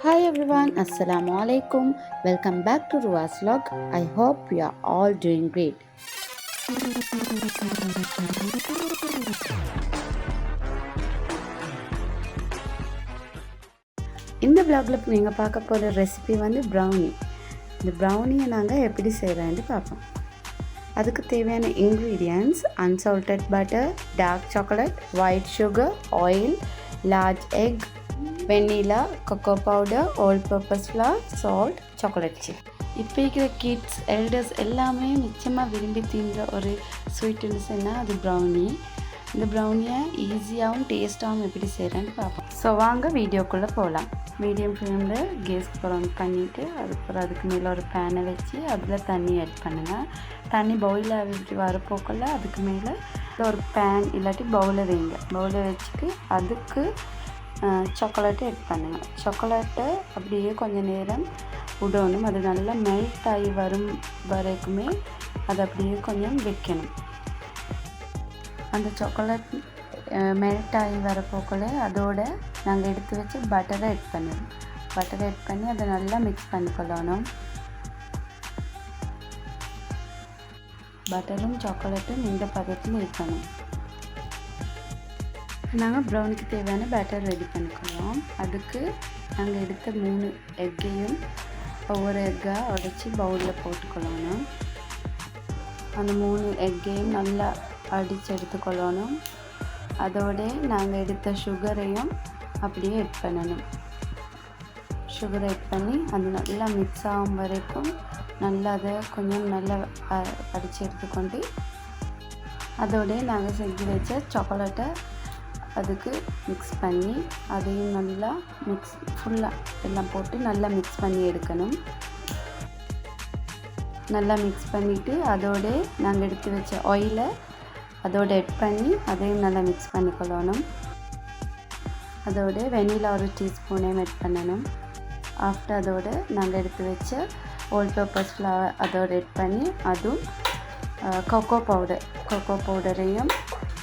Hi everyone, Assalamu alaikum. Welcome back to Ruwa's vlog. I hope you are all doing great. இந்த vlogல நீங்கள் பார்க்க போகிற recipe வந்து ப்ரௌனி. இந்த ப்ரௌனியை நாங்கள் எப்படி செய்கிறோன்னு பார்ப்போம். அதுக்கு தேவையான ingredients unsalted butter, dark chocolate, white sugar, oil, large egg, vanilla, cocoa powder, all purpose flour, salt, chocolate chip. இப்போ இருக்கிற கிட்ஸ் எல்டர்ஸ் எல்லாமே நிச்சயமாக விரும்பி தின்ற ஒரு ஸ்வீட்டுன்னு சொன்னால் அது ப்ரௌனி. இந்த ப்ரௌனியை ஈஸியாகவும் டேஸ்ட்டாகவும் எப்படி செய்கிறேன்னு பார்ப்போம். ஸோ வாங்க வீடியோக்குள்ளே போகலாம். மீடியம் ஃப்ளேமில் கேஸ் பண்ணிவிட்டு அதுக்கு மேலே ஒரு பேனை வச்சு அதில் தண்ணி ஆட் பண்ணுங்கள். தண்ணி பவுலில் ஆகிட்டு வரப்போக்கில் அதுக்கு மேலே ஒரு பேன் இல்லாட்டி பவுலை வைங்க. பவுலை வச்சுட்டு அதுக்கு சாக்லேட்டை ஆட் பண்ணுங்கள். சாக்லேட்டை அப்படியே கொஞ்சம் நேரம் விடணும். அது நல்லா மெல்ட் ஆகி வரும் வரைக்குமே அதை அப்படியே கொஞ்சம் வைக்கணும். அந்த சாக்லேட் மெல்ட் ஆகி வரப்போக்கில் அதோட நாங்கள் எடுத்து வச்சு பட்டரை ஆட் பண்ணணும். பட்டரை ஆட் பண்ணி அதை நல்லா மிக்ஸ் பண்ணிக்கொள்ளணும். பட்டரும் சாக்லேட்டும் இந்த பதத்தில் இருக்கணும். நாங்கள் ப்ரௌனிக்கு தேவையான பேட்டர் ரெடி பண்ணிக்கலாம். அதுக்கு நாங்கள் எடுத்த 3 எக்கையும் ஒவ்வொரு எக்காக உடைச்சி பவுலில் போட்டுக்கொள்ளணும். அந்த 3 எக்கையும் நல்லா அடித்து எடுத்துக்கொள்ளணும். அதோட நாங்கள் எடுத்த சுகரையும் அப்படியே ஆட் பண்ணணும். சுகரை ஆட் பண்ணி அது நல்லா மிக்ஸ் ஆகும் வரைக்கும் நல்லா அதை கொஞ்சம் நல்லா அடித்து எடுத்துக்கொண்டு அதோட நாங்கள் செஞ்சு வச்ச சாக்லேட்டை அதுக்கு மிக்ஸ் பண்ணி அதையும் நல்லா ஃபுல்லாக எல்லாம் போட்டு நல்லா மிக்ஸ் பண்ணி எடுக்கணும். நல்லா மிக்ஸ் பண்ணிவிட்டு அதோட நாங்கள் எடுத்து வச்ச ஆயிலை அதோடு ஆட் பண்ணி அதையும் நல்லா மிக்ஸ் பண்ணிக்கொள்ளணும். அதோட வெண்ணிலா ஒரு டீஸ்பூனையும் ஆட் பண்ணணும். ஆஃப்டர் அதோடு நாங்கள் எடுத்து வச்ச ஆல் பர்பஸ் ஃப்ளவர் அதோடு ஆட் பண்ணி அதுவும் கொக்கோ பவுடரையும்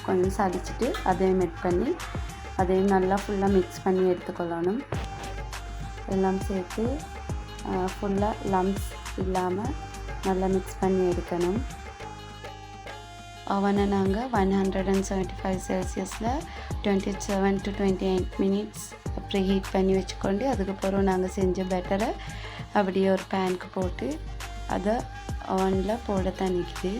கொஞ்சம் சலிச்சிட்டு அதையும் ஆட் பண்ணி அதையும் நல்லா ஃபுல்லாக மிக்ஸ் பண்ணி எடுத்துக்கொள்ளணும். எல்லாம் சேர்த்து ஃபுல்லாக லம்ப்ஸ் இல்லாமல் நல்லா மிக்ஸ் பண்ணி எடுக்கணும். அவனை நாங்கள் 175 செல்சியஸில் 27 to 28 மினிட்ஸ் ப்ரீ ஹீட் பண்ணி வச்சுக்கொண்டு அதுக்கப்புறம் நாங்கள் செஞ்ச பேட்டரை அப்படியே ஒரு பேனுக்கு போட்டு அதை அவனில் போட தண்ணிக்குது.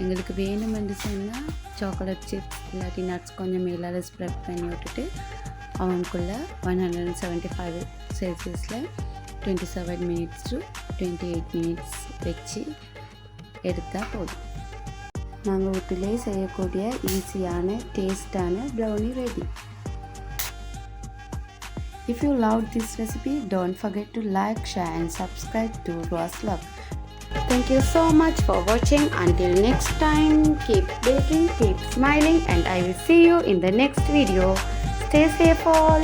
எங்களுக்கு வேணுமென்று சொன்னால் சாக்லேட் சிப்ஸ் இல்லாட்டி நட்ஸ் கொஞ்சம் மேலால் ஸ்ப்ரெட் பண்ணி விட்டுட்டு அவனுக்குள்ளே 175 செல்சியஸில் 27 மினிட்ஸ் to 28 மினிட்ஸ் வச்சு எடுத்தால் போதும். நாங்கள் வீட்டிலே செய்யக்கூடிய ஈஸியான டேஸ்டான brownie ready. If you loved this recipe, don't forget to like, share and subscribe to Ruwa's vlog. Thank you so much for watching. Until next time, keep baking, keep smiling, and I will see you in the next video. Stay safe all.